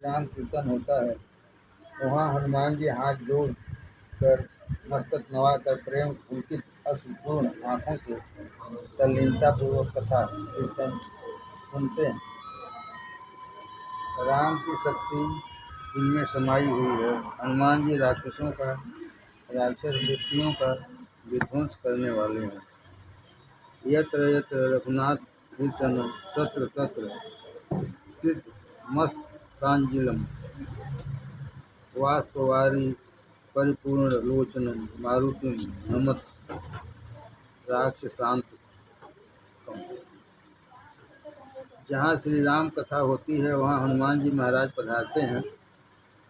राम कीर्तन होता है, वहाँ हनुमान जी हाथ जोड़ कर मस्तक नवाकर प्रेम पुलकित अश्रुपूर्ण आँखों से तल्लीनतापूर्वक कथा कीर्तन सुनते हैं। राम की शक्ति इनमें समाई हुई है। हनुमान जी राक्षस वृत्तियों का विध्वंस करने वाले हैं। यत्र यत्र रघुनाथ कीर्तनम तत्र तत्र कृतमस्तकांजलिं वाष्पवारि परिपूर्णलोचनं मारुतिं नमत राक्षसांतकम्। जहाँ श्री राम कथा होती है वहाँ हनुमान जी महाराज पधारते हैं,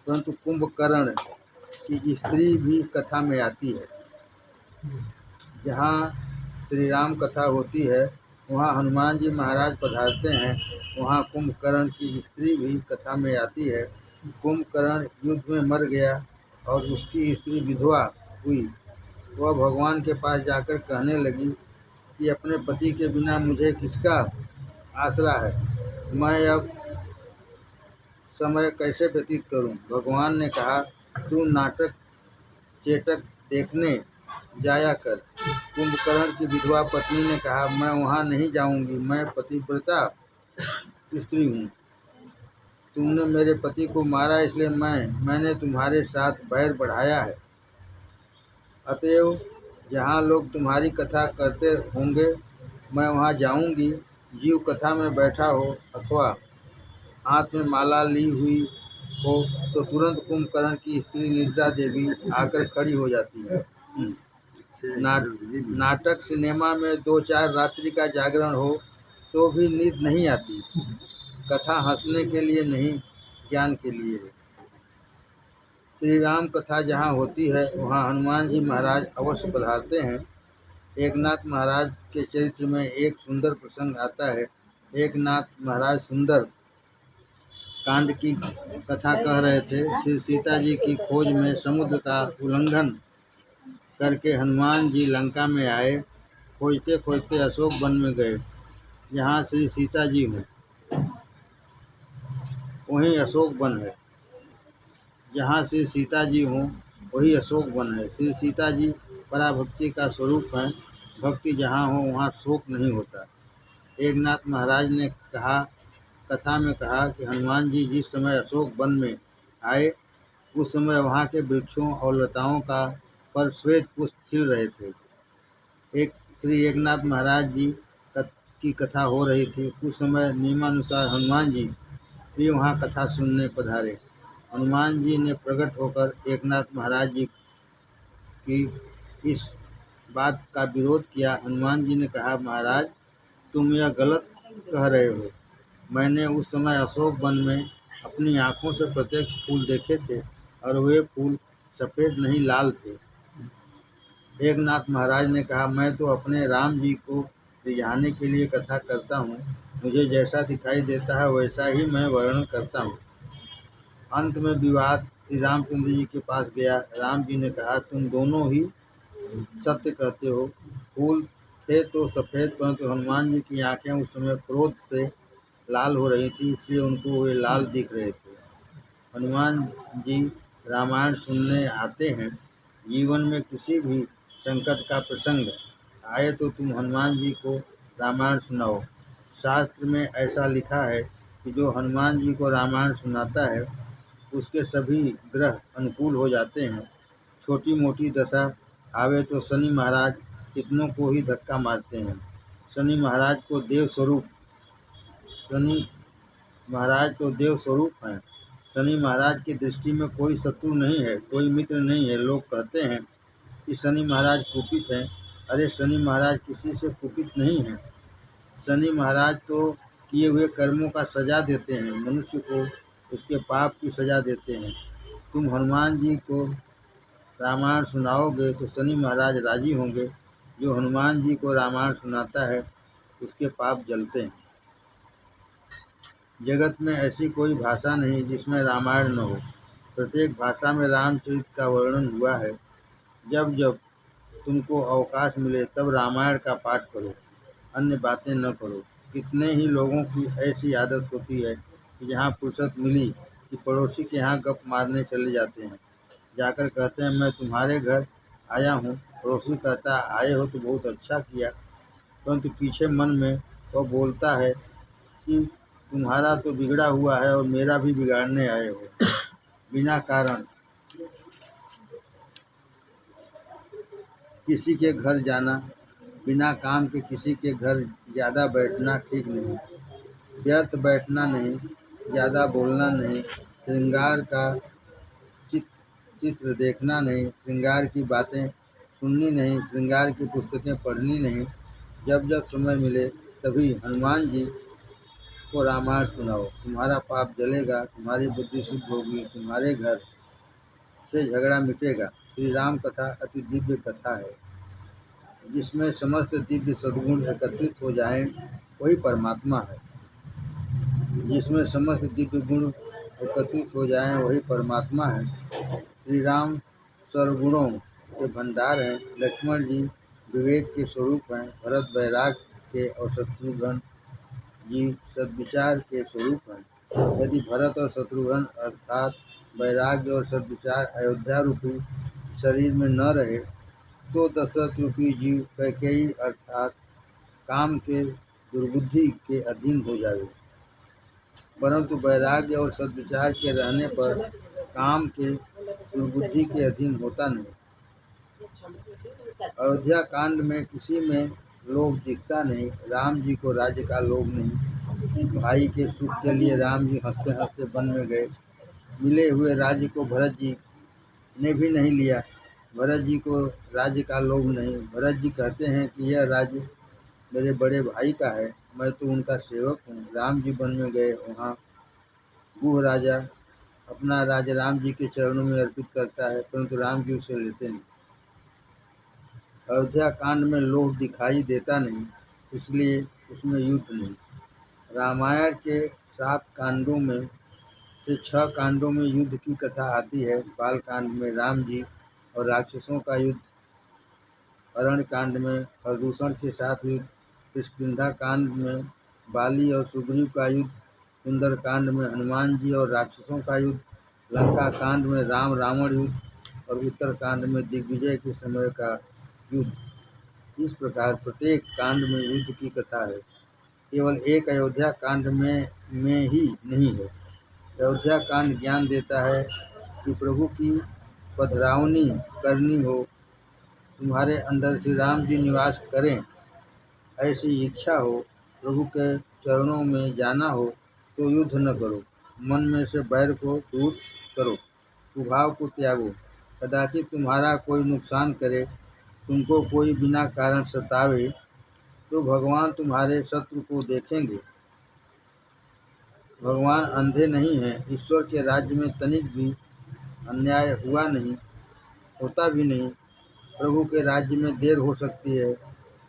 परंतु कुंभकर्ण की स्त्री भी कथा में आती है। जहाँ श्री राम कथा होती है वहाँ हनुमान जी महाराज पधारते हैं, वहाँ कुंभकर्ण की स्त्री भी कथा में आती है। कुंभकर्ण युद्ध में मर गया और उसकी स्त्री विधवा हुई। वह भगवान के पास जाकर कहने लगी कि अपने पति के बिना मुझे किसका आसरा है, मैं अब समय कैसे व्यतीत करूं? भगवान ने कहा, तू नाटक चेटक देखने जाया कर। कुंभकर्ण की विधवा पत्नी ने कहा, मैं वहाँ नहीं जाऊंगी, मैं पतिव्रता स्त्री हूँ। तुमने मेरे पति को मारा, इसलिए मैंने तुम्हारे साथ बैर बढ़ाया है। अतएव जहाँ लोग तुम्हारी कथा करते होंगे मैं वहाँ जाऊंगी। जीव कथा में बैठा हो अथवा हाथ में माला ली हुई हो तो तुरंत कुंभकर्ण की स्त्री निद्रा देवी आकर खड़ी हो जाती है। नाटक सिनेमा में 2-4 रात्रि का जागरण हो तो भी नींद नहीं आती। कथा हंसने के लिए नहीं, ज्ञान के लिए है। श्री राम कथा जहाँ होती है वहाँ हनुमान जी महाराज अवश्य पधारते हैं। एकनाथ महाराज के चरित्र में एक सुंदर प्रसंग आता है। एकनाथ महाराज सुंदर कांड की कथा कह रहे थे। श्री सीता जी की खोज में समुद्र का उल्लंघन करके हनुमान जी लंका में आए। खोजते खोजते अशोक वन में गए। जहाँ श्री सीता जी हों वहीं अशोक वन है। जहाँ श्री सीता जी हों वही अशोक वन है। श्री सीता जी पराभक्ति का स्वरूप हैं। भक्ति जहाँ हो वहाँ शोक नहीं होता। एकनाथ महाराज ने कथा में कहा कि हनुमान जी जिस समय अशोक वन में आए उस समय वहाँ के वृक्षों और लताओं का पर श्वेत पुष्प खिल रहे थे। एक श्री एकनाथ महाराज जी की कथा हो रही थी। उस समय नियमानुसार हनुमान जी भी वहाँ कथा सुनने पधारे। हनुमान जी ने प्रकट होकर एकनाथ महाराज जी की इस बात का विरोध किया। हनुमान जी ने कहा, महाराज तुम यह गलत कह रहे हो। मैंने उस समय अशोक वन में अपनी आँखों से प्रत्यक्ष फूल देखे थे और वे फूल सफ़ेद नहीं लाल थे। एकनाथ महाराज ने कहा, मैं तो अपने राम जी को रिझाने के लिए कथा करता हूँ। मुझे जैसा दिखाई देता है वैसा ही मैं वर्णन करता हूँ। अंत में विवाद श्री रामचंद्र जी के पास गया। राम जी ने कहा, तुम दोनों ही सत्य कहते हो। फूल थे तो सफ़ेद, परंतु हनुमान जी की आंखें उस समय क्रोध से लाल हो रही थी, इसलिए उनको वे लाल दिख रहे थे। हनुमान जी रामायण सुनने आते हैं। जीवन में किसी भी संकट का प्रसंग आए तो तुम हनुमान जी को रामायण सुनाओ। शास्त्र में ऐसा लिखा है कि जो हनुमान जी को रामायण सुनाता है उसके सभी ग्रह अनुकूल हो जाते हैं। छोटी मोटी दशा आवे तो शनि महाराज कितनों को ही धक्का मारते हैं। शनि महाराज तो देव स्वरूप हैं। शनि महाराज की दृष्टि में कोई शत्रु नहीं है, कोई मित्र नहीं है। लोग कहते हैं कि शनि महाराज कुपित हैं। अरे शनि महाराज किसी से कुपित नहीं हैं। शनि महाराज तो किए हुए कर्मों का सजा देते हैं, मनुष्य को उसके पाप की सजा देते हैं। तुम हनुमान जी को रामायण सुनाओगे तो शनि महाराज राजी होंगे। जो हनुमान जी को रामायण सुनाता है उसके पाप जलते हैं। जगत में ऐसी कोई भाषा नहीं जिसमें रामायण न हो। प्रत्येक भाषा में रामचरित का वर्णन हुआ है। जब जब तुमको अवकाश मिले तब रामायण का पाठ करो, अन्य बातें न करो। कितने ही लोगों की ऐसी आदत होती है कि जहाँ फुर्सत मिली कि पड़ोसी के यहाँ गप मारने चले जाते हैं। जाकर कहते हैं मैं तुम्हारे घर आया हूँ। पड़ोसी कहता है आए हो तो बहुत अच्छा किया, परंतु पीछे मन में वह बोलता है कि तुम्हारा तो बिगड़ा हुआ है और मेरा भी बिगाड़ने आए हो। बिना कारण किसी के घर जाना, बिना काम के किसी के घर ज़्यादा बैठना ठीक नहीं। व्यर्थ बैठना नहीं, ज़्यादा बोलना नहीं, श्रृंगार का चित्र देखना नहीं, श्रृंगार की बातें सुननी नहीं, श्रृंगार की पुस्तकें पढ़नी नहीं। जब जब समय मिले तभी हनुमान जी को रामायण सुनाओ। तुम्हारा पाप जलेगा, तुम्हारी बुद्धि शुद्ध होगी, तुम्हारे घर से झगड़ा मिटेगा। श्री राम कथा अति दिव्य कथा है। जिसमें समस्त दिव्य सद्गुण एकत्रित हो जाएं, वही परमात्मा है। जिसमें समस्त दिव्य गुण एकत्रित हो जाएं, वही परमात्मा है। श्री राम सर्वगुणों के भंडार हैं। लक्ष्मण जी विवेक के स्वरूप हैं। भरत वैराग्य के और शत्रुघ्न जी सद्विचार के स्वरूप हैं। यदि भरत और शत्रुघ्न अर्थात वैराग्य और सद्विचार अयोध्या रूपी शरीर में न रहे तो दशरथ रूपी जीव कैकेयी अर्थात काम के दुर्बुद्धि के अधीन हो जाए। परंतु वैराग्य और सद्विचार के रहने पर काम के दुर्बुद्धि के अधीन होता नहीं। अयोध्या कांड में किसी में लोभ दिखता नहीं। राम जी को राज्य का लोभ नहीं। भाई के सुख के लिए राम जी हंसते हंसते वन में गए। मिले हुए राज्य को भरत जी ने भी नहीं लिया। भरत जी को राज्य का लोभ नहीं। भरत जी कहते हैं कि यह राज्य मेरे बड़े भाई का है, मैं तो उनका सेवक हूँ। राम जी वन में गए, वहाँ गुह राजा अपना राज्य राम जी के चरणों में अर्पित करता है, परंतु राम जी उसे लेते नहीं। अयोध्या कांड में लोभ दिखाई देता नहीं, इसलिए उसमें युद्ध नहीं। रामायण के 7 कांडों में से 6 कांडों में युद्ध की कथा आती है। बाल कांड में राम जी और राक्षसों का युद्ध, अरण्य कांड में खरदूषण के साथ युद्ध, किष्किंधा कांड में बाली और सुग्रीव का युद्ध, सुंदर कांड में हनुमान जी और राक्षसों का युद्ध, लंका कांड में राम रावण युद्ध और उत्तर कांड में दिग्विजय के समय का युद्ध। इस प्रकार प्रत्येक कांड में युद्ध की कथा है। केवल एक अयोध्या कांड में ही नहीं है। अयोध्या कांड ज्ञान देता है कि प्रभु की पधरावनी करनी हो, तुम्हारे अंदर श्री राम जी निवास करें, ऐसी इच्छा हो, प्रभु के चरणों में जाना हो तो युद्ध न करो। मन में से बैर को दूर करो, कुभाव को त्यागो। कदाचित तुम्हारा कोई नुकसान करे, तुमको कोई बिना कारण सतावे, तो भगवान तुम्हारे शत्रु को देखेंगे। भगवान अंधे नहीं हैं। ईश्वर के राज्य में तनिक भी अन्याय हुआ नहीं, होता भी नहीं। प्रभु के राज्य में देर हो सकती है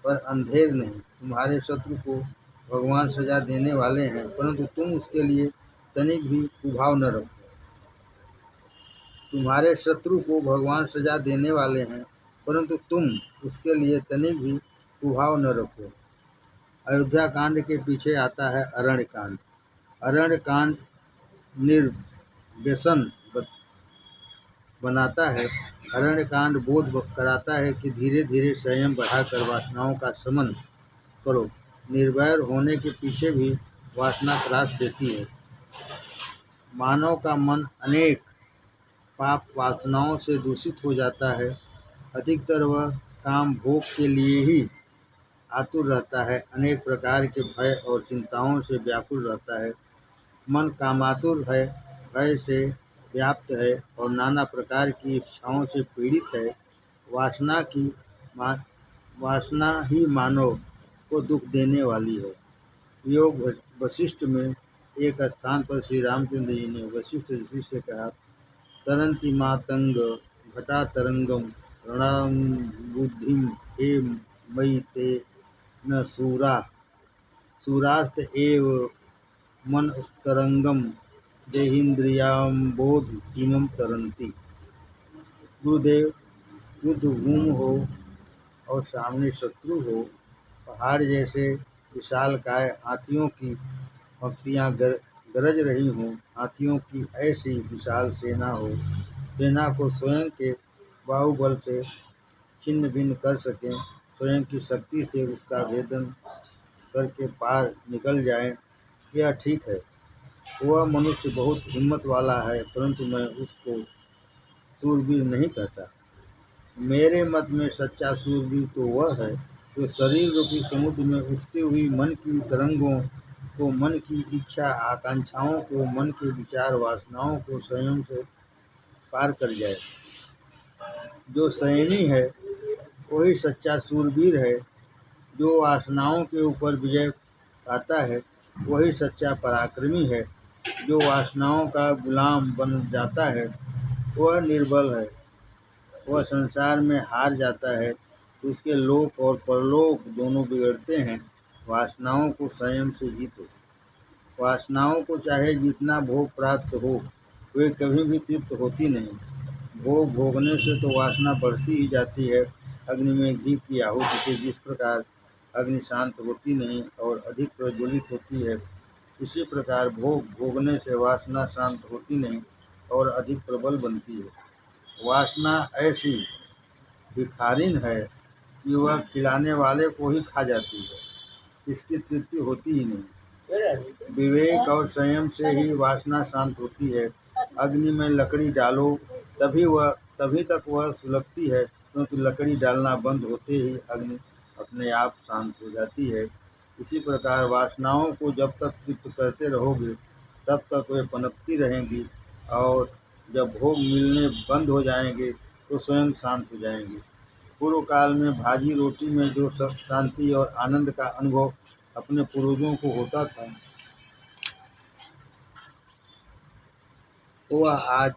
पर अंधेर नहीं। तुम्हारे शत्रु को भगवान सजा देने वाले हैं, परंतु तुम उसके लिए तनिक भी कुभाव न रखो। तुम्हारे शत्रु को भगवान सजा देने वाले हैं, परंतु तुम उसके लिए तनिक भी कुभाव न रखो। अयोध्या कांड के पीछे आता है अरण्य कांड। अरण्य कांड निर्व्यसन बनाता है। अरण्य कांड बोध कराता है कि धीरे धीरे संयम बढ़ाकर वासनाओं का शमन करो। निर्वैर होने के पीछे भी वासना त्रास देती है। मानव का मन अनेक पाप वासनाओं से दूषित हो जाता है। अधिकतर वह काम भोग के लिए ही आतुर रहता है। अनेक प्रकार के भय और चिंताओं से व्याकुल रहता है। मन कामातुर है, भय से व्याप्त है और नाना प्रकार की इच्छाओं से पीड़ित है। वासना ही मानव को दुख देने वाली है। योग वशिष्ठ में एक स्थान पर श्री रामचंद्र जी ने वशिष्ठ ऋषि से कहा, तरंती मातंग घटा तरंगम रणम बुद्धिम हे मयि ते न सूरास्त एव मनस्तरंगम देहीन्द्रियाम्बोध इमं तरंती। गुरुदेव, युद्ध भूमि हो और सामने शत्रु हो, पहाड़ जैसे विशालकाय हाथियों की पंक्तियाँ गरज रही हो, हाथियों की ऐसी विशाल सेना हो, सेना को स्वयं के बाहुबल से छिन्न भिन्न कर सकें, स्वयं की शक्ति से उसका भेदन करके पार निकल जाएं, यह ठीक है। वह मनुष्य बहुत हिम्मत वाला है, परंतु मैं उसको सूरवीर नहीं कहता। मेरे मत में सच्चा सूरवीर तो वह है जो शरीर रूपी समुद्र में उठती हुई मन की तरंगों को, मन की इच्छा आकांक्षाओं को, मन के विचार वासनाओं को संयम से पार कर जाए। जो संयमी है वही सच्चा सूरवीर है। जो वासनाओं के ऊपर विजय पाता है वही सच्चा पराक्रमी है। जो वासनाओं का गुलाम बन जाता है वह निर्बल है, वह संसार में हार जाता है। उसके लोक और परलोक दोनों बिगड़ते हैं। वासनाओं को संयम से जीतो। वासनाओं को चाहे जितना भोग प्राप्त हो, वे कभी भी तृप्त होती नहीं। भोग भोगने से तो वासना बढ़ती ही जाती है। अग्नि में घी की आहुति से जिस प्रकार अग्नि शांत होती नहीं और अधिक प्रज्वलित होती है, इसी प्रकार भोग भोगने से वासना शांत होती नहीं और अधिक प्रबल बनती है। वासना ऐसी भिखारिन है कि वह खिलाने वाले को ही खा जाती है, इसकी तृप्ति होती ही नहीं। विवेक और संयम से ही वासना शांत होती है। अग्नि में लकड़ी डालो तभी तक वह सुलगती है, परंतु लकड़ी डालना बंद होते ही अग्नि अपने आप शांत हो जाती है। इसी प्रकार वासनाओं को जब तक तृप्त करते रहोगे तब तक वे पनपती रहेंगी, और जब भोग मिलने बंद हो जाएंगे तो स्वयं शांत हो जाएंगे। पूर्व काल में भाजी रोटी में जो शांति और आनंद का अनुभव अपने पूर्वजों को होता था, वह आज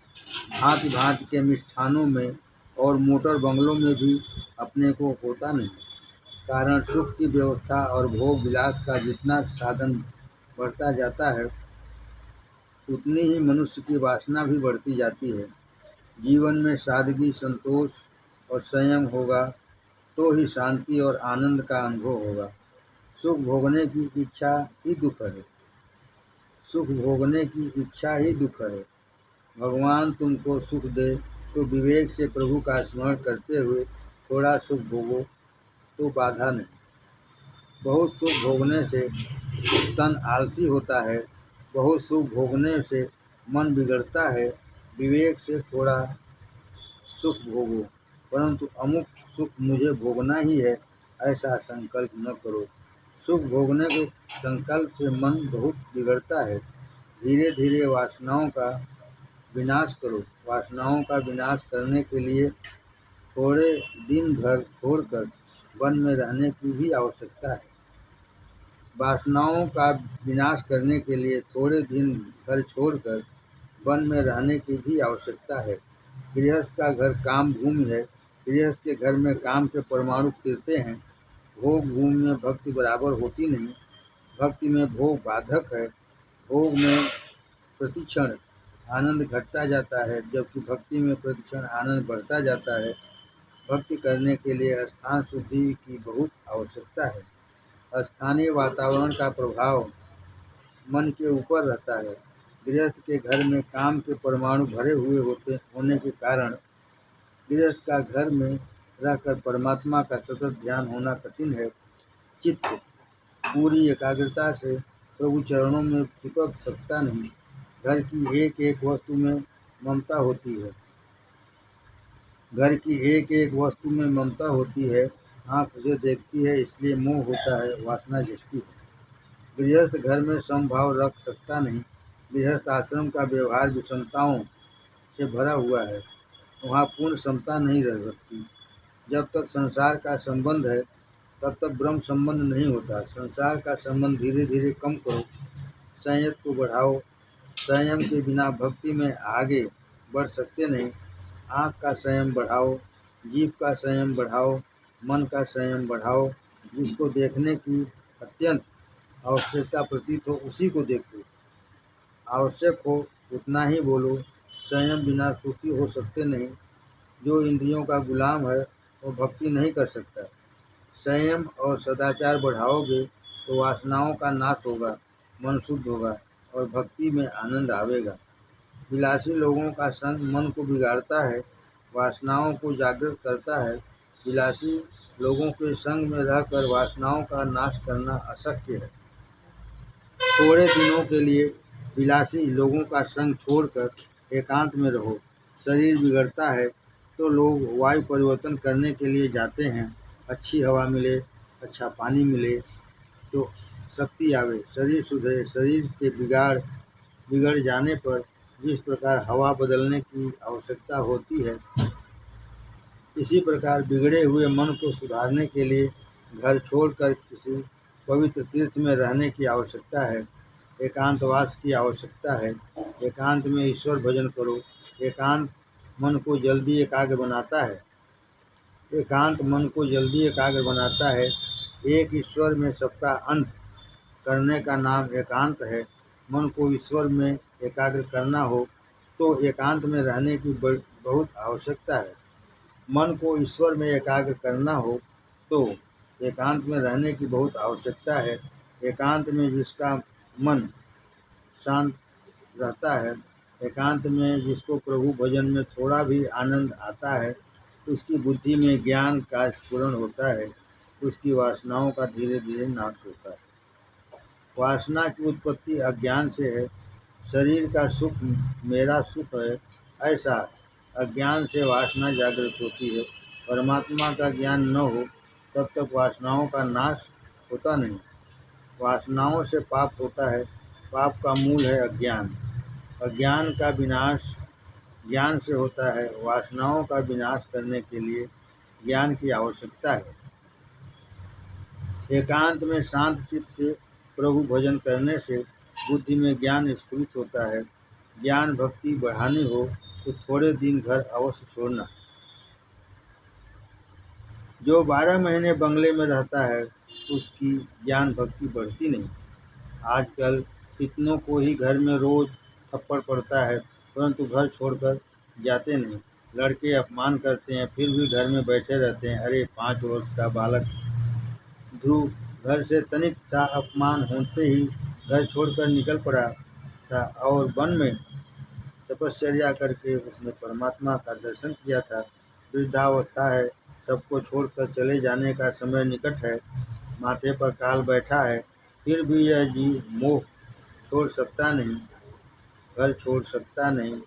भांति भांति के मिष्ठानों में और मोटर बंगलों में भी अपने को होता नहीं। कारण सुख की व्यवस्था और भोग विलास का जितना साधन बढ़ता जाता है, उतनी ही मनुष्य की वासना भी बढ़ती जाती है। जीवन में सादगी, संतोष और संयम होगा तो ही शांति और आनंद का अनुभव होगा। सुख भोगने की इच्छा ही दुख है। सुख भोगने की इच्छा ही दुख है। भगवान तुमको सुख दे तो विवेक से प्रभु का स्मरण करते हुए थोड़ा सुख भोगो तो बाधा नहीं। बहुत सुख भोगने से तन आलसी होता है, बहुत सुख भोगने से मन बिगड़ता है। विवेक से थोड़ा सुख भोगो, परंतु अमुक सुख मुझे भोगना ही है, ऐसा संकल्प न करो। सुख भोगने के संकल्प से मन बहुत बिगड़ता है। धीरे धीरे वासनाओं का विनाश करो। वासनाओं का विनाश करने के लिए थोड़े दिन घर छोड़कर वन में रहने की भी आवश्यकता है। वासनाओं का विनाश करने के लिए थोड़े दिन घर छोड़कर वन में रहने की भी आवश्यकता है। गृहस्थ का घर काम भूमि है। गृहस्थ के घर में काम के परमाणु फिरते हैं। भोग भूमि में भक्ति बराबर होती नहीं। भक्ति में भोग बाधक है। भोग में प्रतिक्षण आनंद घटता जाता है, जबकि भक्ति में प्रतिक्षण आनंद बढ़ता जाता है। भक्ति करने के लिए स्थान शुद्धि की बहुत आवश्यकता है। स्थानीय वातावरण का प्रभाव मन के ऊपर रहता है। गृहस्थ के घर में काम के परमाणु भरे हुए होने के कारण गृहस्थ का घर में रहकर परमात्मा का सतत ध्यान होना कठिन है। चित्त पूरी एकाग्रता से प्रभु चरणों में चिपक सकता नहीं। घर की एक एक वस्तु में ममता होती है। घर की एक एक वस्तु में ममता होती है। आँख उसे देखती है, इसलिए मोह होता है, वासना जगती है। गृहस्थ घर में समभाव रख सकता नहीं। गृहस्थ आश्रम का व्यवहार विषमताओं से भरा हुआ है, वहाँ पूर्ण समता नहीं रह सकती। जब तक संसार का संबंध है तब तक ब्रह्म संबंध नहीं होता। संसार का संबंध धीरे धीरे कम करो, संयत को बढ़ाओ। संयम के बिना भक्ति में आगे बढ़ सकते नहीं। आँख का संयम बढ़ाओ, जीभ का संयम बढ़ाओ, मन का संयम बढ़ाओ। जिसको देखने की अत्यंत आवश्यकता प्रतीत हो उसी को देखो। आवश्यक हो उतना ही बोलो। संयम बिना सुखी हो सकते नहीं। जो इंद्रियों का गुलाम है वो भक्ति नहीं कर सकता। संयम और सदाचार बढ़ाओगे तो वासनाओं का नाश होगा, मन शुद्ध होगा। और भक्ति में आनंद आवेगा। विलासी लोगों का संग मन को बिगाड़ता है, वासनाओं को जागृत करता है। विलासी लोगों के संग में रहकर वासनाओं का नाश करना अशक्य है। थोड़े दिनों के लिए विलासी लोगों का संग छोड़कर एकांत में रहो। शरीर बिगड़ता है तो लोग वायु परिवर्तन करने के लिए जाते हैं। अच्छी हवा मिले, अच्छा पानी मिले तो शक्ति आवे, शरीर सुधरे। शरीर के बिगड़ जाने पर जिस प्रकार हवा बदलने की आवश्यकता होती है, इसी प्रकार बिगड़े हुए मन को सुधारने के लिए घर छोड़कर किसी पवित्र तीर्थ में रहने की आवश्यकता है। एकांतवास की आवश्यकता है। एकांत में ईश्वर भजन करो। एकांत मन को जल्दी एकाग्र बनाता है। एकांत मन को जल्दी एकाग्र बनाता है। एक ईश्वर में सबका अंत करने का नाम एकांत है। मन को ईश्वर में एकाग्र करना हो तो एकांत में रहने की बहुत आवश्यकता है। मन को ईश्वर में एकाग्र करना हो तो एकांत में रहने की बहुत आवश्यकता है। एकांत में जिसका मन शांत रहता है, एकांत में जिसको प्रभु भजन में थोड़ा भी आनंद आता है, उसकी बुद्धि में ज्ञान का स्फुरण होता है। उसकी वासनाओं का धीरे धीरे नाश होता है। वासना की उत्पत्ति अज्ञान से है। शरीर का सुख मेरा सुख है, ऐसा अज्ञान से वासना जागृत होती है। परमात्मा का ज्ञान न हो तब तक वासनाओं का नाश होता नहीं। वासनाओं से पाप होता है। पाप का मूल है अज्ञान। अज्ञान का विनाश ज्ञान से होता है। वासनाओं का विनाश करने के लिए ज्ञान की आवश्यकता है। एकांत में शांत चित्त से प्रभु भजन करने से बुद्धि में ज्ञान स्फुरित होता है। ज्ञान भक्ति बढ़ानी हो तो थोड़े दिन घर अवश्य छोड़ना। जो 12 महीने बंगले में रहता है उसकी ज्ञान भक्ति बढ़ती नहीं। आजकल कितनों को ही घर में रोज थप्पड़ पड़ता है, परंतु घर छोड़कर जाते नहीं। लड़के अपमान करते हैं फिर भी घर में बैठे रहते हैं। अरे 5 वर्ष का बालक ध्रुव घर से तनिक सा अपमान होते ही घर छोड़कर निकल पड़ा था और वन में तपश्चर्या करके उसने परमात्मा का दर्शन किया था। वृद्धावस्था है, सबको छोड़कर चले जाने का समय निकट है। माथे पर काल बैठा है, फिर भी यह जीव मोह छोड़ सकता नहीं, घर छोड़ सकता नहीं।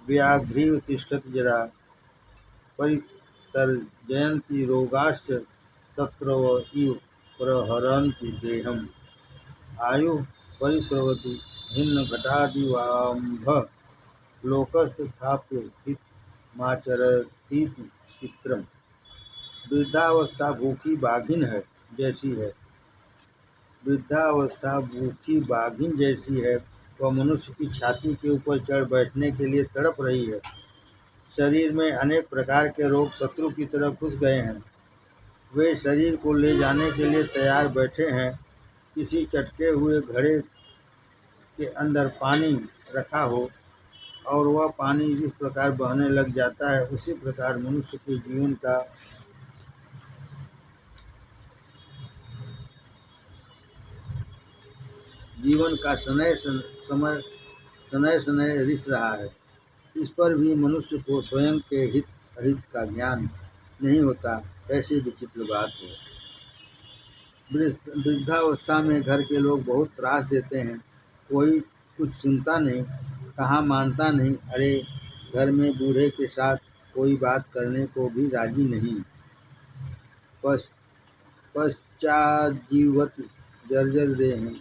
व्याघ्रीव तिष्ठति जरा परितर्जयन्ति रोगाश्च शत्रव इव प्रहरन्ति देहम्। आयुः परिस्रवति भिन्न घटादिवाम्भ लोकस्तथाप्य हितमाचरतीति चित्रम्। वृद्धावस्था भूखी बाघिन है जैसी है। वृद्धावस्था भूखी बाघिन जैसी है। वह मनुष्य की छाती के ऊपर चढ़ बैठने के लिए तड़प रही है। शरीर में अनेक प्रकार के रोग शत्रु की तरह घुस गए हैं। वे शरीर को ले जाने के लिए तैयार बैठे हैं। किसी चटके हुए घड़े के अंदर पानी रखा हो और वह पानी जिस प्रकार बहने लग जाता है, उसी प्रकार मनुष्य के जीवन का समय रिस रहा है। इस पर भी मनुष्य को स्वयं के हित अहित का ज्ञान नहीं होता। ऐसी विचित्र बात है। वृद्धावस्था में घर के लोग बहुत त्रास देते हैं। कोई कुछ सुनता नहीं, कहाँ मानता नहीं। अरे घर में बूढ़े के साथ कोई बात करने को भी राजी नहीं। पश्चाजीवति जर्जर देह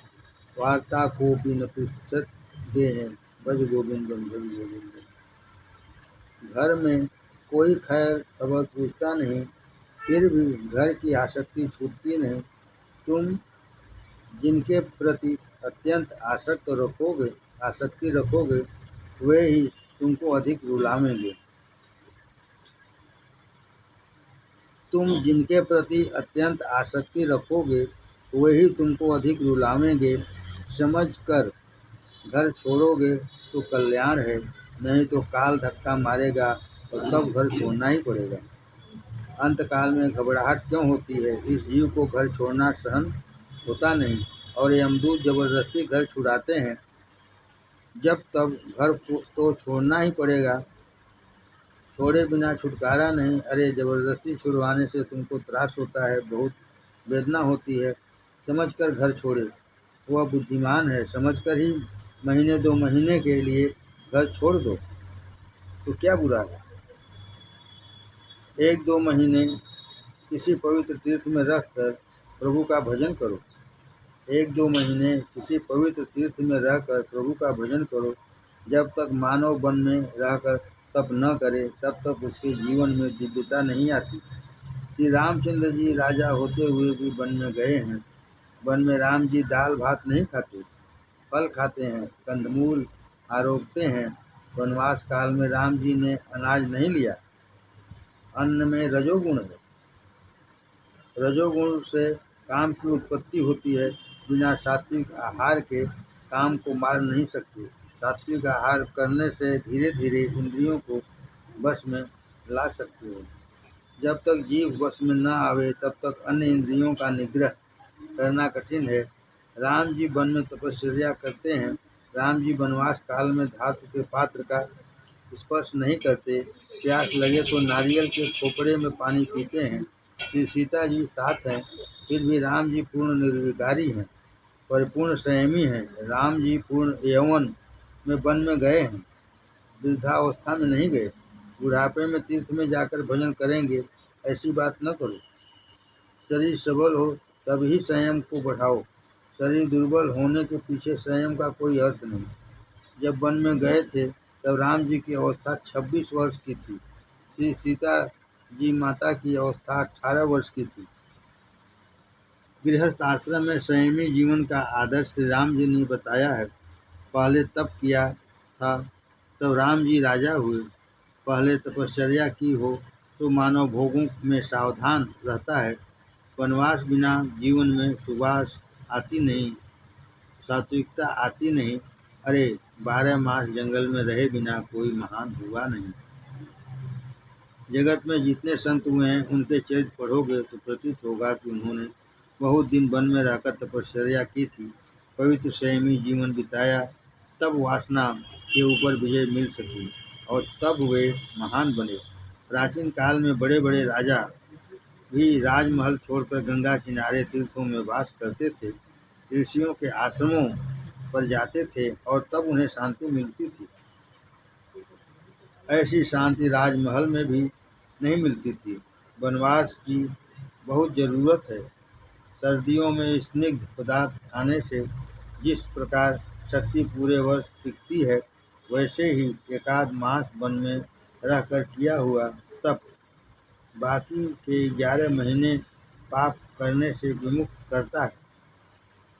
वार्ता को भी न पृच्छत देह भज गोविंदम भज गोविंदम। घर में कोई खैर खबर पूछता नहीं, फिर भी घर की आसक्ति छूटती नहीं। तुम जिनके प्रति अत्यंत आसक्ति रखोगे वे ही तुमको अधिक रुलावेंगे। तुम जिनके प्रति अत्यंत आसक्ति रखोगे वे ही तुमको अधिक रुलावेंगे। समझ कर घर छोड़ोगे तो कल्याण है, नहीं तो काल धक्का मारेगा और तब घर छोड़ना ही पड़ेगा। अंतकाल में घबराहट क्यों होती है? इस जीव को घर छोड़ना सहन होता नहीं। और यमदूत जबरदस्ती घर छुड़ाते हैं, जब तब घर को तो छोड़ना ही पड़ेगा, छोड़े बिना छुटकारा नहीं। अरे जबरदस्ती छुड़वाने से तुमको त्रास होता है, बहुत वेदना होती है, समझकर घर छोड़े। वह बुद्धिमान है, समझकर ही महीने 2 महीने के लिए घर छोड़ दो, तो क्या बुरा है। 1-2 महीने किसी पवित्र तीर्थ में रहकर प्रभु का भजन करो। 1-2 महीने किसी पवित्र तीर्थ में रहकर प्रभु का भजन करो। जब तक मानव वन में रहकर तप न करे, तब तक उसके जीवन में दिव्यता नहीं आती। श्री रामचंद्र जी राजा होते हुए भी वन में गए हैं। वन में राम जी दाल भात नहीं खाते, फल खाते हैं, कंदमूल आरोगते हैं। वनवास काल में राम जी ने अनाज नहीं लिया। अन्न में रजोगुण है, रजोगुण से काम की उत्पत्ति होती है। बिना सात्विक आहार के काम को मार नहीं सकते। सात्विक आहार करने से धीरे धीरे इंद्रियों को वश में ला सकते हो। जब तक जीव वश में न आवे, तब तक अन्य इंद्रियों का निग्रह करना कठिन है। राम जी वन में तपस्या करते हैं। राम जी वनवास काल में धातु के पात्र का स्पर्श नहीं करते। प्यास लगे तो नारियल के खोपड़े में पानी पीते हैं। श्री सीता जी साथ हैं, फिर भी राम जी पूर्ण निर्विकारी हैं, परिपूर्ण संयमी हैं। राम जी पूर्ण यौवन में वन में गए हैं, वृद्धावस्था में नहीं गए। बुढ़ापे में तीर्थ में जाकर भजन करेंगे, ऐसी बात न करो। शरीर सबल हो तब ही संयम को बढ़ाओ। शरीर दुर्बल होने के पीछे संयम का कोई अर्थ नहीं। जब वन में गए थे तब राम जी की अवस्था 26 वर्ष की थी। श्री सीता जी माता की अवस्था 18 वर्ष की थी। गृहस्थ आश्रम में संयमी जीवन का आदर्श श्री राम जी ने बताया है। पहले तप किया था, तब राम जी राजा हुए। पहले तपश्चर्या की हो तो मानव भोगों में सावधान रहता है। वनवास बिना जीवन में सुवास आती नहीं, सात्विकता आती नहीं। अरे 12 मास जंगल में रहे बिना कोई महान हुआ नहीं। जगत में जितने संत हुए हैं, उनके चरित्र पढ़ोगे तो प्रतीत होगा कि उन्होंने बहुत दिन वन में रहकर तपश्चर्या की थी, पवित्र संयमी जीवन बिताया, तब वासना के ऊपर विजय मिल सकी और तब वे महान बने। प्राचीन काल में बड़े बड़े राजा भी राजमहल छोड़कर गंगा किनारे तीर्थों में वास करते थे, ऋषियों के आश्रमों पर जाते थे और तब उन्हें शांति मिलती थी। ऐसी शांति राजमहल में भी नहीं मिलती थी। वनवास की बहुत ज़रूरत है। सर्दियों में स्निग्ध पदार्थ खाने से जिस प्रकार शक्ति पूरे वर्ष टिकती है, वैसे ही एकाध मास वन में रहकर किया हुआ तप बाकी के 11 महीने पाप करने से विमुक्त करता है।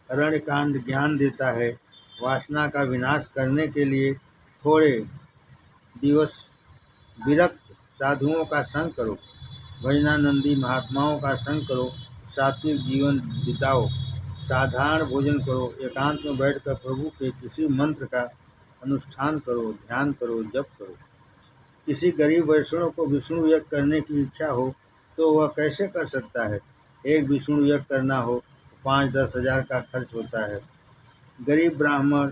अरण्यकांड ज्ञान देता है। वासना का विनाश करने के लिए थोड़े दिवस विरक्त साधुओं का संग करो, भजनानंदी महात्माओं का संग करो, सात्विक जीवन बिताओ, साधारण भोजन करो, एकांत में बैठकर प्रभु के किसी मंत्र का अनुष्ठान करो, ध्यान करो, जप करो। किसी गरीब वैष्णव को विष्णु यज्ञ करने की इच्छा हो तो वह कैसे कर सकता है। एक विष्णु यज्ञ करना हो तो 5-10 हज़ार का खर्च होता है। गरीब ब्राह्मण,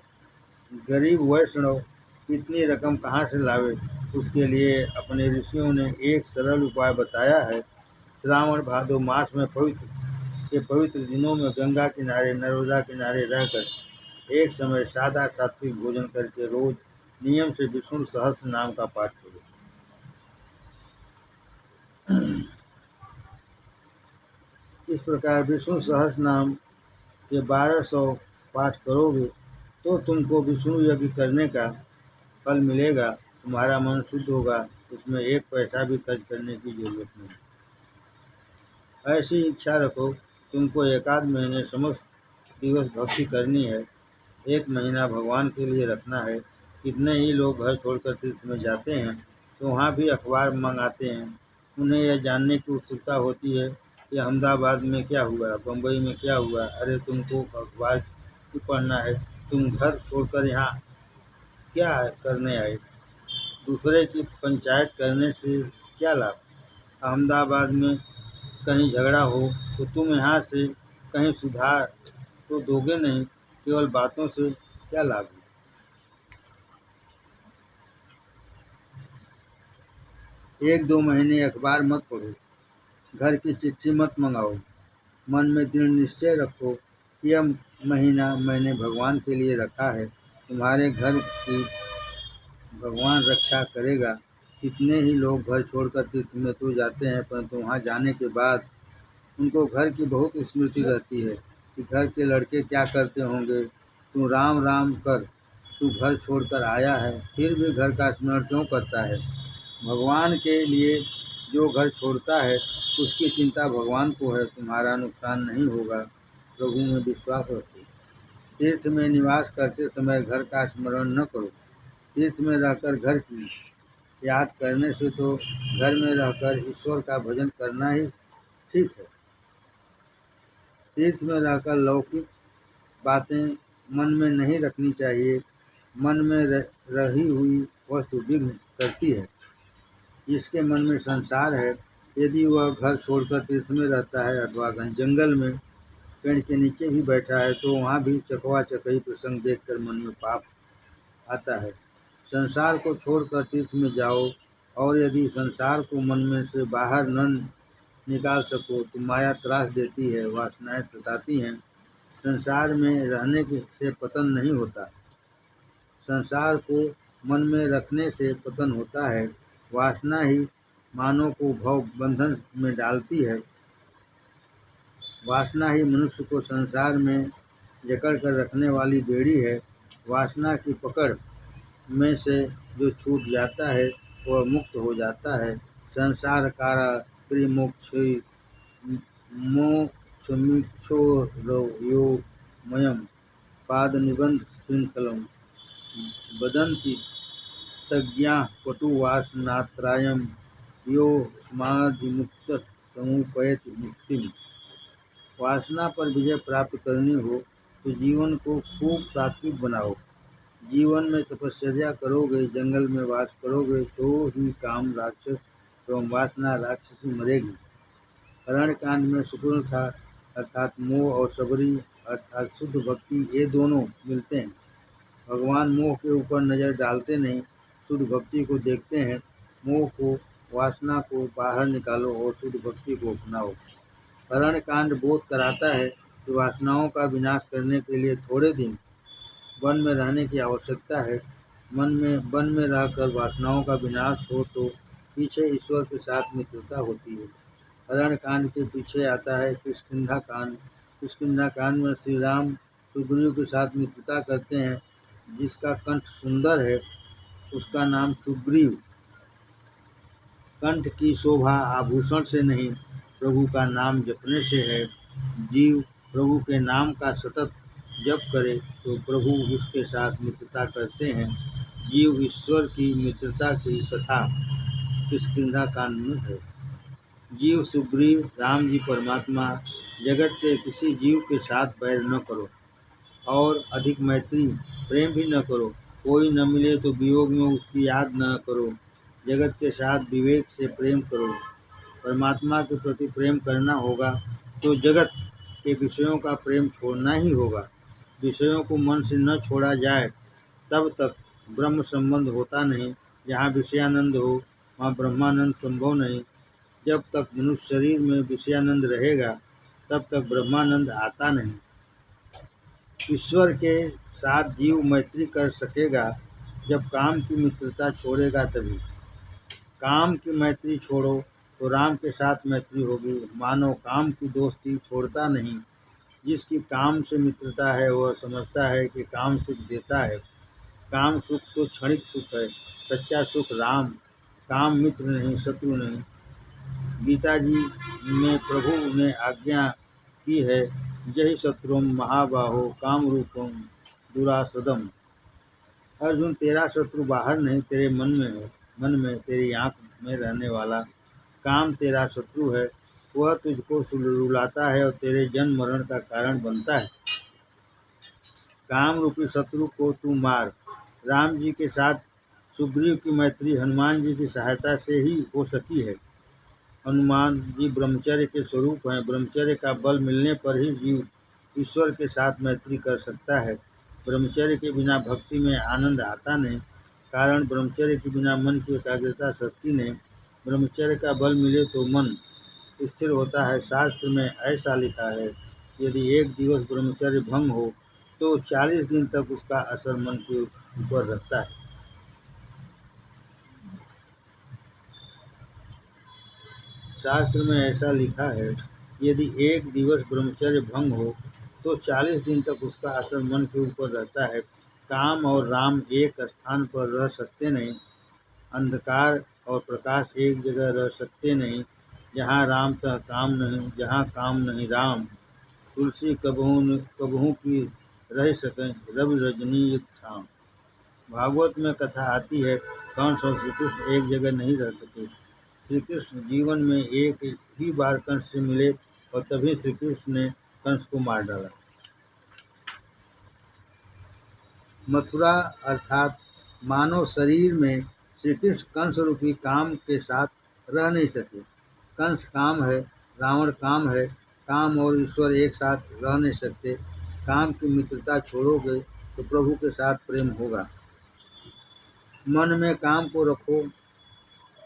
गरीब वैष्णव इतनी रकम कहाँ से लावे। उसके लिए अपने ऋषियों ने एक सरल उपाय बताया है। श्रावण भादो मास में पवित्र दिनों में गंगा किनारे, नर्मदा किनारे रहकर एक समय सादा सात्विक भोजन करके रोज नियम से विष्णु सहस्त्र नाम का पाठ करो। इस प्रकार विष्णु सहस्त्र नाम के 1200 पाठ करोगे तो तुमको विष्णु यज्ञ करने का फल मिलेगा। तुम्हारा मन शुद्ध होगा, उसमें 1 पैसा भी खर्च करने की जरूरत नहीं। ऐसी इच्छा रखो, तुमको एकाध महीने समस्त दिवस भक्ति करनी है। 1 महीना भगवान के लिए रखना है। कितने ही लोग घर छोड़कर तीर्थ में जाते हैं तो वहाँ भी अखबार मंगाते हैं। उन्हें यह जानने की उत्सुकता होती है कि अहमदाबाद में क्या हुआ, बम्बई में क्या हुआ। अरे तुमको अखबार क्यों पढ़ना है? तुम घर छोड़कर यहाँ क्या करने आए? दूसरे की पंचायत करने से क्या लाभ? अहमदाबाद में कहीं झगड़ा हो तो तुम यहाँ से कहीं सुधार तो दोगे नहीं, केवल बातों से क्या लाभ है। एक दो महीने अखबार मत पढ़ो, घर की चिट्ठी मत मंगाओ, मन में दृढ़ निश्चय रखो कि यह महीना मैंने भगवान के लिए रखा है। तुम्हारे घर की भगवान रक्षा करेगा। कितने ही लोग घर छोड़कर तीर्थ में तो जाते हैं, परंतु वहाँ जाने के बाद उनको घर की बहुत स्मृति रहती है कि घर के लड़के क्या करते होंगे। तू राम राम कर, तू घर छोड़कर आया है, फिर भी घर का स्मरण क्यों करता है। भगवान के लिए जो घर छोड़ता है उसकी चिंता भगवान को है, तुम्हारा नुकसान नहीं होगा। प्रभु में विश्वास रखो। तीर्थ में निवास करते समय घर का स्मरण न करो। तीर्थ में रहकर घर की याद करने से तो घर में रहकर ईश्वर का भजन करना ही ठीक है। तीर्थ में रहकर लौकिक बातें मन में नहीं रखनी चाहिए। मन में रही हुई वस्तु विघ्न करती है। जिसके मन में संसार है, यदि वह घर छोड़कर तीर्थ में रहता है अथवा घन जंगल में पेड़ के नीचे भी बैठा है, तो वहाँ भी चकवा चकई प्रसंग देखकर मन में पाप आता है। संसार को छोड़कर तीर्थ में जाओ, और यदि संसार को मन में से बाहर न निकाल सको तो माया त्रास देती है, वासनाएं सताती हैं। संसार में रहने से पतन नहीं होता, संसार को मन में रखने से पतन होता है। वासना ही मानव को भव बंधन में डालती है। वासना ही मनुष्य को संसार में जकड़ कर रखने वाली बेड़ी है। वासना की पकड़ में से जो छूट जाता है वह मुक्त हो जाता है। संसार कारा मोक्षमीक्षोरयोमयं पाद निबंध श्रृंखलम बदंती तज्ञाः पटुवासनात्रायं यो स्माधिमुक्त समुपयति मुक्तिम। वासना पर विजय प्राप्त करनी हो तो जीवन को खूब सात्विक बनाओ। जीवन में तपश्चर्या करोगे, जंगल में वास करोगे तो ही काम राक्षस एवं वासना राक्षसी मरेगी। अरण्यकांड में शुक्ल था अर्थात मोह और सबरी अर्थात शुद्ध भक्ति, ये दोनों मिलते हैं। भगवान मोह के ऊपर नज़र डालते नहीं, शुद्ध भक्ति को देखते हैं। मोह को, वासना को बाहर निकालो और शुद्ध भक्ति को अपनाओ। अरण्यकांड बोध कराता है कि वासनाओं का विनाश करने के लिए थोड़े दिन वन में रहने की आवश्यकता है। वन में रहकर वासनाओं का विनाश हो तो पीछे ईश्वर के साथ मित्रता होती है। अरण्यकांड के पीछे आता है किष्किंधा कांड। किष्किंधा कांड में श्री राम सुग्रीव के साथ मित्रता करते हैं। जिसका कंठ सुंदर है उसका नाम सुग्रीव। कंठ की शोभा आभूषण से नहीं, प्रभु का नाम जपने से है। जीव प्रभु के नाम का सतत जप करे तो प्रभु उसके साथ मित्रता करते हैं। जीव ईश्वर की मित्रता की कथा किष्किंधा कांड में है। जीव सुग्रीव, राम जी परमात्मा। जगत के किसी जीव के साथ बैर न करो और अधिक मैत्री प्रेम भी न करो। कोई न मिले तो वियोग में उसकी याद न करो। जगत के साथ विवेक से प्रेम करो। परमात्मा के प्रति प्रेम करना होगा तो जगत के विषयों का प्रेम छोड़ना ही होगा। विषयों को मन से न छोड़ा जाए तब तक ब्रह्म संबंध होता नहीं। जहाँ विषयानंद हो वहाँ ब्रह्मानंद संभव नहीं। जब तक मनुष्य शरीर में विषयानंद रहेगा तब तक ब्रह्मानंद आता नहीं। ईश्वर के साथ जीव मैत्री कर सकेगा जब काम की मित्रता छोड़ेगा तभी। काम की मैत्री छोड़ो तो राम के साथ मैत्री होगी। मानव काम की दोस्ती छोड़ता नहीं। जिसकी काम से मित्रता है वह समझता है कि काम सुख देता है। काम सुख तो क्षणिक सुख है, सच्चा सुख राम। काम मित्र नहीं, शत्रु नहीं। गीता जी में प्रभु ने आज्ञा की है, जहि शत्रुम महाबाहो काम रूपम दुरासदम। अर्जुन, तेरा शत्रु बाहर नहीं तेरे मन में है। मन में तेरी आँख में रहने वाला काम तेरा शत्रु है। वह तुझको रुलाता है और तेरे जन्म मरण का कारण बनता है। काम रूपी शत्रु को तू मार। राम जी के साथ सुग्रीव की मैत्री हनुमान जी की सहायता से ही हो सकी है। हनुमान जी ब्रह्मचर्य के स्वरूप हैं। ब्रह्मचर्य का बल मिलने पर ही जीव ईश्वर के साथ मैत्री कर सकता है। ब्रह्मचर्य के बिना भक्ति में आनंद आता नहीं, कारण ब्रह्मचर्य के बिना मन की एकाग्रता सकती नहीं। ब्रह्मचर्य का बल मिले तो मन स्थिर होता है। शास्त्र में ऐसा लिखा है, यदि एक दिवस ब्रह्मचर्य भंग हो तो 40 दिन तक उसका असर मन के ऊपर रहता है। शास्त्र में ऐसा लिखा है, यदि एक दिवस ब्रह्मचर्य भंग हो तो 40 दिन तक उसका असर मन के ऊपर रहता है। काम और राम एक स्थान पर रह सकते नहीं, अंधकार और प्रकाश एक जगह रह सकते नहीं। जहाँ राम तह काम नहीं, जहाँ काम नहीं राम। तुलसी कबहू की रह सकें, रवि रजनी युक्त ठाम। भागवत में कथा आती है, कंस और श्री कृष्ण एक जगह नहीं रह सके। श्री कृष्ण जीवन में एक ही बार कंस से मिले और तभी श्री कृष्ण ने कंस को मार डाला। मथुरा अर्थात मानव शरीर में श्री कृष्ण कंस रूपी काम के साथ रह नहीं सके। कंस काम है, रावण काम है। काम और ईश्वर एक साथ रह नहीं सकते। काम की मित्रता छोड़ोगे तो प्रभु के साथ प्रेम होगा। मन में काम को रखो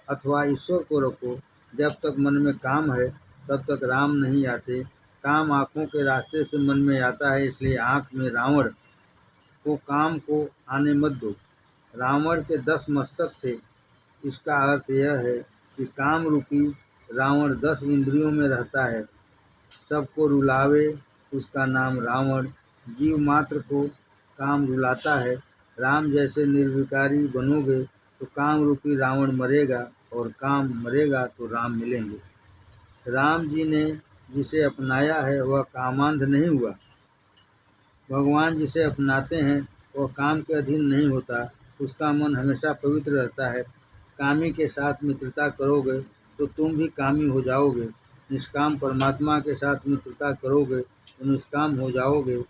अथवा ईश्वर को रखो, जब तक मन में काम है तब तक राम नहीं आते। काम आँखों के रास्ते से मन में आता है, इसलिए आँख में रावण को काम को आने मत दो। रावण के 10 मस्तक थे। इसका अर्थ यह है कि काम रूपी रावण 10 इंद्रियों में रहता है। सबको रुलावे, उसका नाम रावण। जीव मात्र को काम रुलाता है। राम जैसे निर्विकारी बनोगे तो काम रूपी रावण मरेगा और काम मरेगा तो राम मिलेंगे। राम जी ने जिसे अपनाया है वह कामांध नहीं हुआ। भगवान जिसे अपनाते हैं वह काम के अधीन नहीं होता, उसका मन हमेशा पवित्र रहता है। कामी के साथ मित्रता करोगे तो तुम भी कामी हो जाओगे। निष्काम परमात्मा के साथ मित्रता करोगे तो निष्काम हो जाओगे।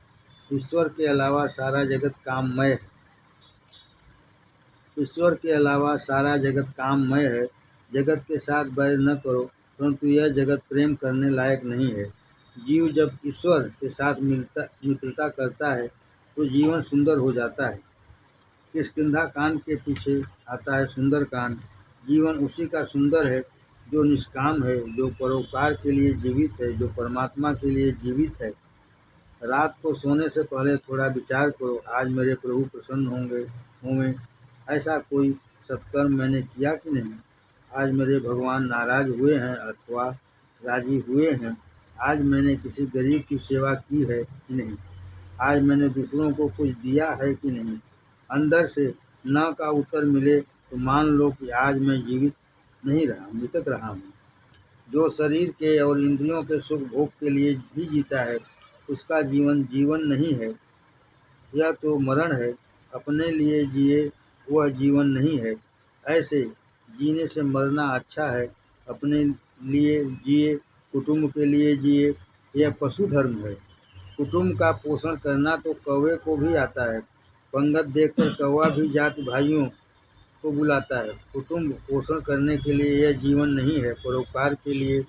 ईश्वर के अलावा सारा जगत काममय है। ईश्वर के अलावा सारा जगत काममय है। जगत के साथ बैर न करो, परंतु यह जगत प्रेम करने लायक नहीं है। जीव जब ईश्वर के साथ मित्रता करता है तो जीवन सुंदर हो जाता है। किष्किंधा कांड के पीछे आता है सुंदर कांड। जीवन उसी का सुंदर है जो निष्काम है, जो परोपकार के लिए जीवित है, जो परमात्मा के लिए जीवित है। रात को सोने से पहले थोड़ा विचार करो, आज मेरे प्रभु प्रसन्न होंगे। ऐसा कोई सत्कर्म मैंने किया कि नहीं? आज मेरे भगवान नाराज हुए हैं अथवा राजी हुए हैं? आज मैंने किसी गरीब की सेवा की है कि नहीं? आज मैंने दूसरों को कुछ दिया है कि नहीं? अंदर से न का उत्तर मिले तो मान लो कि आज मैं जीवित नहीं रहा, मृतक रहा हूँ। जो शरीर के और इंद्रियों के सुख भोग के लिए ही जीता है उसका जीवन जीवन नहीं है, यह तो मरण है। अपने लिए जिए वह जीवन नहीं है। ऐसे जीने से मरना अच्छा है। अपने लिए जिए, कुटुंब के लिए जिए, यह पशु धर्म है। कुटुंब का पोषण करना तो कौवे को भी आता है। पंगत देखकर कौवा भी जाति भाइयों को बुलाता है। कुटुंब पोषण करने के लिए यह जीवन नहीं है। परोपकार के लिए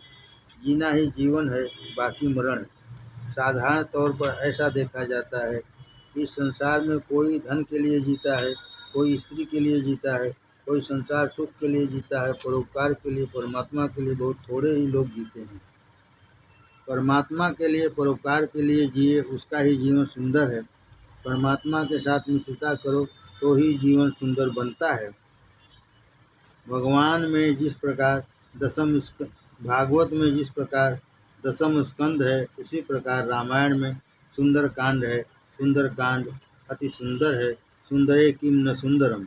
जीना ही जीवन है, बाकी मरण है। साधारण तौर पर ऐसा देखा जाता है कि संसार में कोई धन के लिए जीता है, कोई स्त्री के लिए जीता है, कोई संसार सुख के लिए जीता है। परोपकार के लिए, परमात्मा के लिए बहुत थोड़े ही लोग जीते हैं। परमात्मा के लिए, परोपकार के लिए जिए, उसका ही जीवन सुंदर है। परमात्मा के साथ मित्रता करो तो ही जीवन सुंदर बनता है। भागवत में जिस प्रकार दसम स्कंद है, उसी प्रकार रामायण में सुंदर कांड है। सुंदर कांड अति सुंदर है। सुंदरे किम न सुंदरम।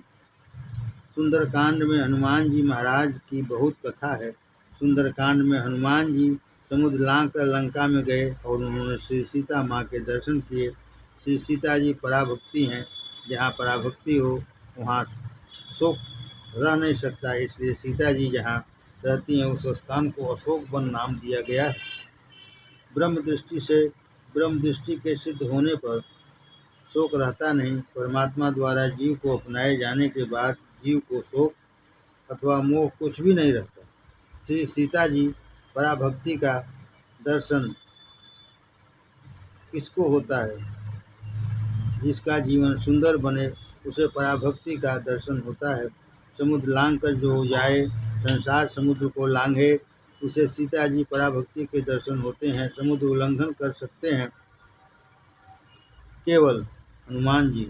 सुंदर कांड में हनुमान जी महाराज की बहुत कथा है। सुंदर कांड में हनुमान जी समुद्र लांघ कर लंका में गए और उन्होंने श्री सीता माँ के दर्शन किए। श्री सीता जी पराभक्ति हैं। जहाँ पराभक्ति हो वहाँ शोक रह नहीं सकता, इसलिए सीता जी जहाँ रहती हैं उस स्थान को अशोक वन नाम दिया गया है। ब्रह्म दृष्टि के सिद्ध होने पर शोक रहता नहीं। परमात्मा द्वारा जीव को अपनाए जाने के बाद जीव को शोक अथवा मोह कुछ भी नहीं रहता। श्री सीता जी पराभक्ति का दर्शन किसको होता है? जिसका जीवन सुंदर बने उसे पराभक्ति का दर्शन होता है। समुद्र लांघ कर जो जाए, संसार समुद्र को लांघे, उसे सीता जी पराभक्ति के दर्शन होते हैं। समुद्र उल्लंघन कर सकते हैं केवल हनुमान जी।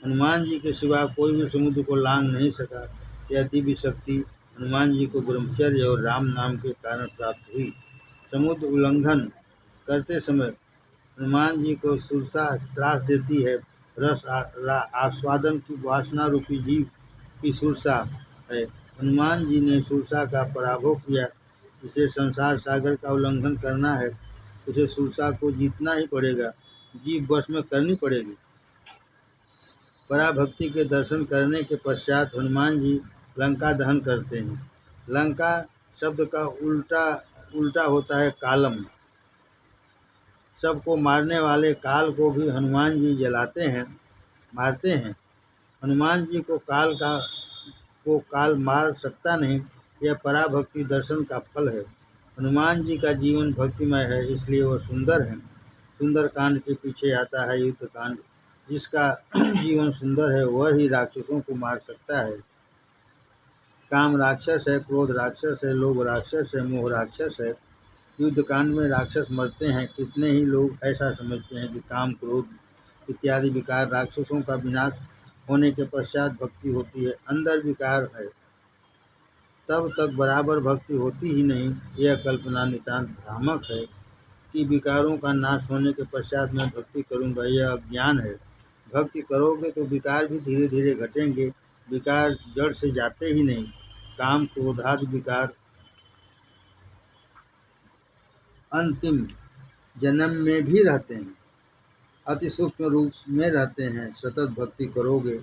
हनुमान जी के सिवा कोई भी समुद्र को लांघ नहीं सका। यह दिव्य शक्ति हनुमान जी को ब्रह्मचर्य और राम नाम के कारण प्राप्त हुई। समुद्र उल्लंघन करते समय हनुमान जी को सुरसा त्रास देती है। रस आस्वादन की वासना रूपी जीव की सुरसा है। हनुमान जी ने सुरसा का पराभव किया। जिसे संसार सागर का उल्लंघन करना है, उसे सुरसा को जीतना ही पड़ेगा, जीव वश में करनी पड़ेगी। पराभक्ति के दर्शन करने के पश्चात हनुमान जी लंका दहन करते हैं। लंका शब्द का उल्टा होता है कालम। सबको मारने वाले काल को भी हनुमान जी मारते हैं। हनुमान जी को काल मार सकता नहीं। यह पराभक्ति दर्शन का फल है। हनुमान जी का जीवन भक्तिमय है, इसलिए वह सुंदर है। सुंदर कांड के पीछे आता है युद्ध कांड। जिसका जीवन सुंदर है वह ही राक्षसों को मार सकता है। काम राक्षस है, क्रोध राक्षस है, लोभ राक्षस है, मोह राक्षस है। युद्ध कांड में राक्षस मरते हैं। कितने ही लोग ऐसा समझते हैं कि काम, क्रोध इत्यादि विकार राक्षसों का विनाश होने के पश्चात भक्ति होती है। अंदर विकार है तब तक बराबर भक्ति होती ही नहीं। यह कल्पना नितांत भ्रामक है कि विकारों का नाश होने के पश्चात मैं भक्ति करूंगा। यह अज्ञान है। भक्ति करोगे तो विकार भी धीरे धीरे घटेंगे। विकार जड़ से जाते ही नहीं। काम, क्रोधादि विकार अंतिम जन्म में भी रहते हैं, अति सूक्ष्म रूप में रहते हैं। सतत भक्ति करोगे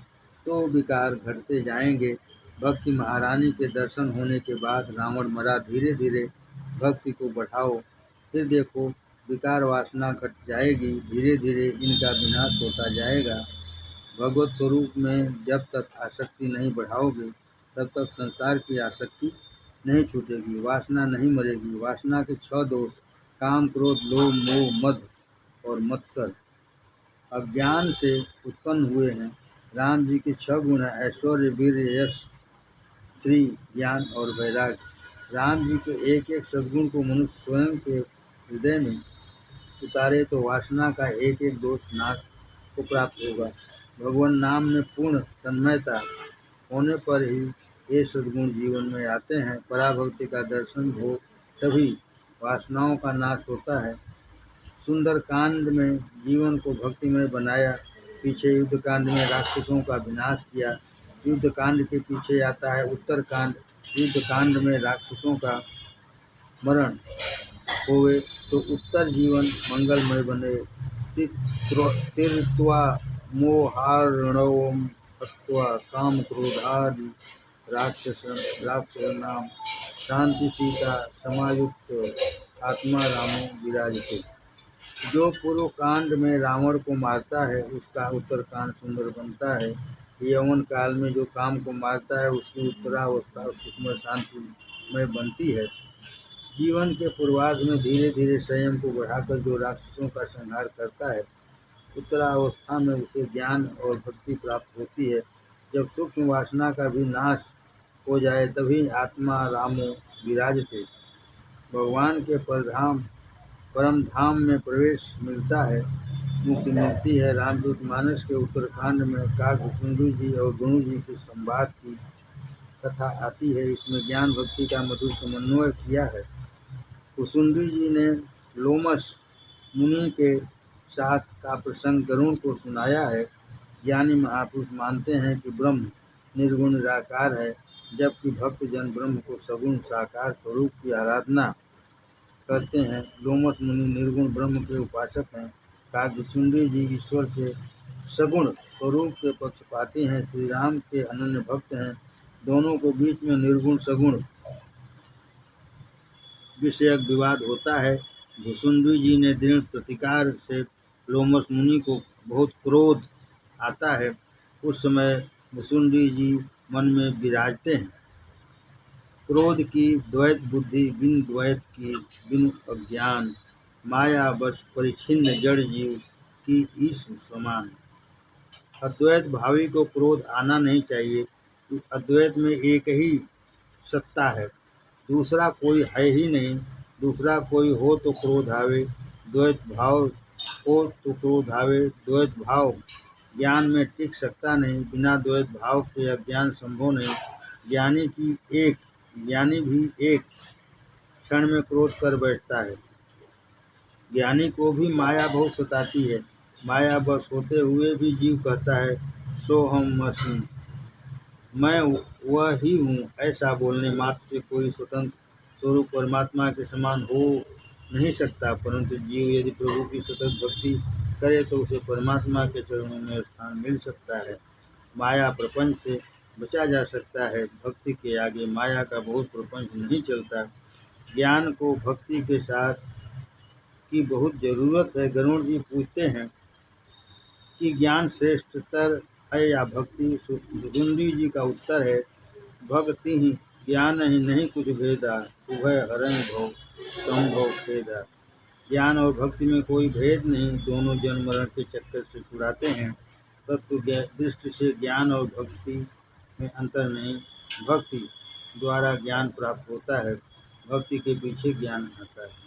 तो विकार घटते जाएंगे। भक्ति महारानी के दर्शन होने के बाद रावण मरा। धीरे धीरे भक्ति को बढ़ाओ, फिर देखो विकार वासना घट जाएगी। धीरे धीरे इनका विनाश होता जाएगा। भगवत स्वरूप में जब तक आसक्ति नहीं बढ़ाओगे तब तक संसार की आसक्ति नहीं छूटेगी, वासना नहीं मरेगी। वासना के 6 दोष काम, क्रोध, लोभ, मोह, मद और मत्सर अज्ञान से उत्पन्न हुए हैं। राम जी के 6 गुण हैं, ऐश्वर्य, वीर्य, यश, श्री, ज्ञान और वैराग्य। राम जी के एक एक सद्गुण को मनुष्य स्वयं के हृदय में उतारे तो वासना का एक एक दोष नाश को प्राप्त होगा। भगवान नाम में पूर्ण तन्मयता होने पर ही ये सद्गुण जीवन में आते हैं। पराभक्ति का दर्शन हो तभी वासनाओं का नाश होता है। सुंदर कांड में जीवन को भक्तिमय बनाया। पीछे युद्ध कांड में राक्षसों का विनाश किया। युद्ध कांड के पीछे आता है उत्तर कांड। युद्ध कांड में राक्षसों का मरण होवे तो उत्तर जीवन मंगलमय बने। तीर्त्वा मोहार्णवं हत्वा काम क्रोधादि राक्षसानां शांति सीता समायुक्त आत्मा रामो विराजते। जो पूर्व कांड में रावण को मारता है उसका उत्तर कांड सुंदर बनता है। यौवन काल में जो काम को मारता है उसकी उत्तरावस्था सुखमय शांतिमय बनती है। जीवन के पूर्वार्ध में धीरे धीरे संयम को बढ़ाकर जो राक्षसों का संहार करता है, उत्तरावस्था में उसे ज्ञान और भक्ति प्राप्त होती है। जब सूक्ष्म वासना का भी नाश हो जाए तभी आत्मा रामो विराजते। भगवान के परम धाम में प्रवेश मिलता है, मुक्ति मिलती है। रामचरितमानस के उत्तरकांड में काकभूषुंडी जी और गुरु जी के संवाद की कथा आती है। इसमें ज्ञान भक्ति का मधुर समन्वय किया है। भूषुंडी जी ने लोमस मुनि के साथ का प्रसंग गरुड़ को सुनाया है। ज्ञानी महापुरुष मानते हैं कि ब्रह्म निर्गुण निराकार है, जबकि भक्त जन ब्रह्म को सगुण साकार स्वरूप की आराधना करते हैं। लोमस मुनि निर्गुण ब्रह्म के उपासक हैं। काकभूषुंडी जी ईश्वर के सगुण स्वरूप के पक्षपाती हैं। श्री राम के अनन्य भक्त हैं। दोनों के बीच में निर्गुण सगुण विषयक विवाद होता है। भूषुंडी जी ने दृढ़ प्रतिकार से लोमस मुनि को बहुत क्रोध आता है। उस समय भूषुंडी जी मन में विराजते हैं। क्रोध की द्वैत बुद्धि बिन द्वैत की बिन अज्ञान माया बस परिच्छिन्न जड़ जीव की ईश समान। अद्वैत भावी को क्रोध आना नहीं चाहिए कि अद्वैत में एक ही सत्ता है, दूसरा कोई है ही नहीं। दूसरा कोई हो तो क्रोध आवे, द्वैत भाव हो तो क्रोध आवे। द्वैत भाव ज्ञान में टिक सकता नहीं, बिना द्वैत भाव के अज्ञान संभव नहीं। ज्ञानी भी एक क्षण में क्रोध कर बैठता है। ज्ञानी को भी माया बहुत सताती है। माया बस होते हुए भी जीव कहता है सोहम अस्मि, मैं वह ही हूँ। ऐसा बोलने मात्र से कोई स्वतंत्र स्वरूप परमात्मा के समान हो नहीं सकता, परंतु जीव यदि प्रभु की सतत भक्ति करे तो उसे परमात्मा के चरणों में स्थान मिल सकता है। माया प्रपंच से बचा जा सकता है। भक्ति के आगे माया का बहुत प्रपंच नहीं चलता। ज्ञान को भक्ति के साथ की बहुत जरूरत है। गरुड़ जी पूछते हैं कि ज्ञान श्रेष्ठतर है या भक्ति? सुंदी जी का उत्तर है भक्ति ही ज्ञान ही नहीं कुछ भेदा, उभय हरण भव संभव भेदा। ज्ञान और भक्ति में कोई भेद नहीं, दोनों जन्म मरण के चक्कर से छुड़ाते हैं। तत्व दृष्टि से ज्ञान और भक्ति में अंतर नहीं। भक्ति द्वारा ज्ञान प्राप्त होता है, भक्ति के पीछे ज्ञान आता है।